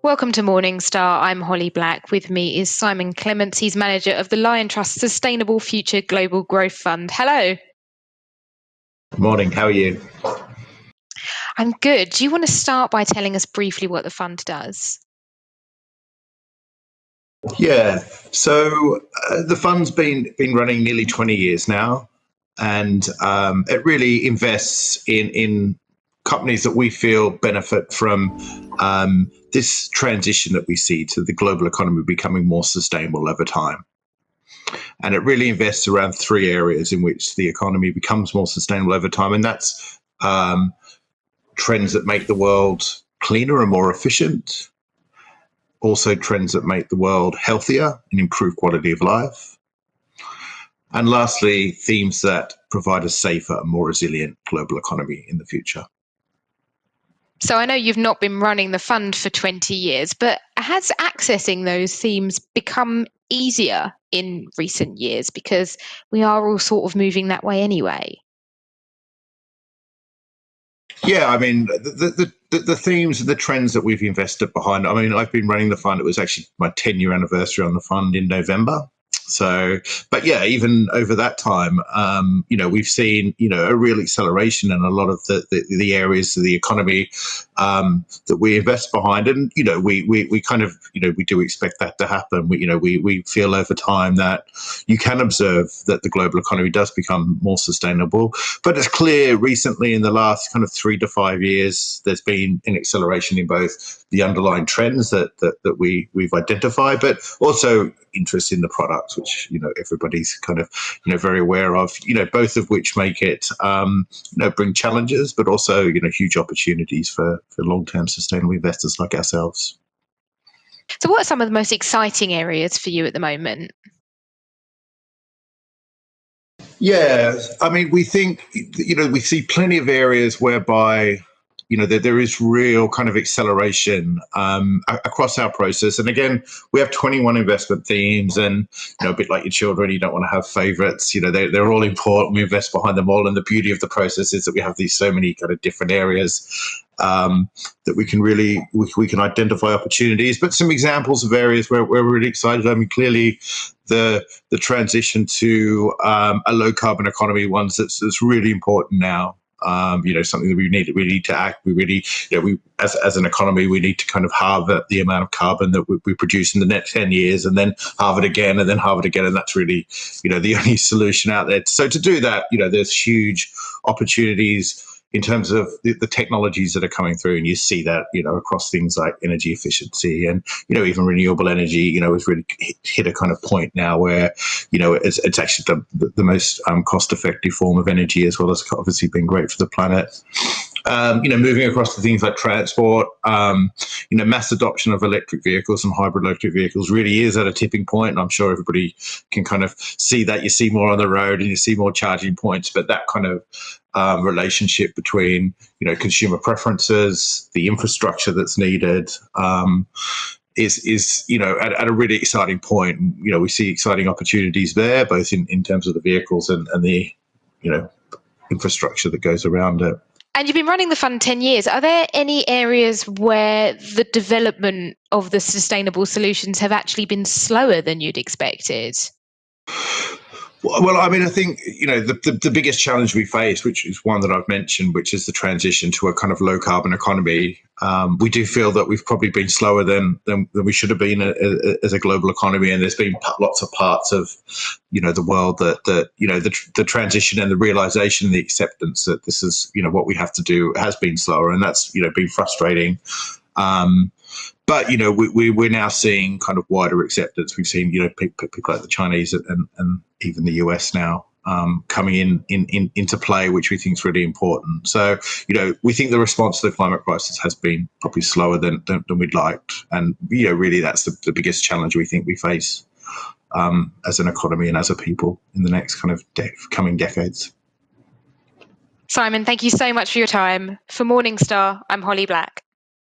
Welcome to Morningstar. I'm Holly Black. With me is Simon Clements. He's manager of the Lion Trust Sustainable Future Global Growth Fund. Hello. Morning. How are you? I'm good. Do you want to start by telling us briefly what the fund does? Yeah. So the fund's been running nearly 20 years now, and it really invests in companies that we feel benefit from this transition that we see to the global economy becoming more sustainable over time. And it really invests around three areas in which the economy becomes more sustainable over time, and that's trends that make the world cleaner and more efficient. Also, trends that make the world healthier and improve quality of life. And lastly, themes that provide a safer and more resilient global economy in the future. So I know you've not been running the fund for 20 years, but has accessing those themes become easier in recent years because we are all sort of moving that way anyway? Yeah, I mean, the themes and the trends that we've invested behind. I mean, I've been running the fund. It was actually my 10-year anniversary on the fund in November. So, but yeah, even over that time, we've seen, a real acceleration in a lot of the areas of the economy that we invest behind. And, we kind of, we do expect that to happen. We feel over time that you can observe that the global economy does become more sustainable. But it's clear recently in the last kind of 3 to 5 years, there's been an acceleration in both the underlying trends that we've identified, but also interest in the products, which everybody's kind of very aware of. Both of which make it bring challenges, but also huge opportunities for long-term sustainable investors like ourselves. So what are some of the most exciting areas for you at the moment? Yeah, I mean, we think, we see plenty of areas whereby, there is real kind of acceleration across our process. And again, we have 21 investment themes, and, a bit like your children, you don't want to have favorites. They're all important. We invest behind them all. And the beauty of the process is that we have these so many kind of different areas that we can identify opportunities. But some examples of areas where we're really excited. I mean, clearly, the transition to a low carbon economy, ones that's really important now. Something that we need to act. We really, we as an economy, we need to kind of halve the amount of carbon that we produce in the next 10 years, and then halve it again, and then halve it again, and that's really, the only solution out there. So to do that, there's huge opportunities in terms of the technologies that are coming through, and you see that across things like energy efficiency and even renewable energy has really hit a kind of point now where it's actually the most cost effective form of energy, as well as obviously being great for the planet. Moving across to things like transport, mass adoption of electric vehicles and hybrid electric vehicles really is at a tipping point. And I'm sure everybody can kind of see that. You see more on the road and you see more charging points, but that kind of relationship between, consumer preferences, the infrastructure that's needed, is at a really exciting point. We see exciting opportunities there, both in terms of the vehicles and the, infrastructure that goes around it. And you've been running the fund 10 years. Are there any areas where the development of the sustainable solutions have actually been slower than you'd expected? Well, I mean, I think, the biggest challenge we face, which is one that I've mentioned, which is the transition to a kind of low carbon economy. We do feel that we've probably been slower than we should have been as a global economy. And there's been lots of parts of, the world that the transition and the realization, the acceptance that this is, what we have to do has been slower. And that's, been frustrating. But we're now seeing kind of wider acceptance. We've seen people like the Chinese and even the US now coming into play, which we think is really important. So we think the response to the climate crisis has been probably slower than we'd liked, and really that's the biggest challenge we think we face as an economy and as a people in the next kind of coming decades. Simon, thank you so much for your time. For Morningstar, I'm Holly Black.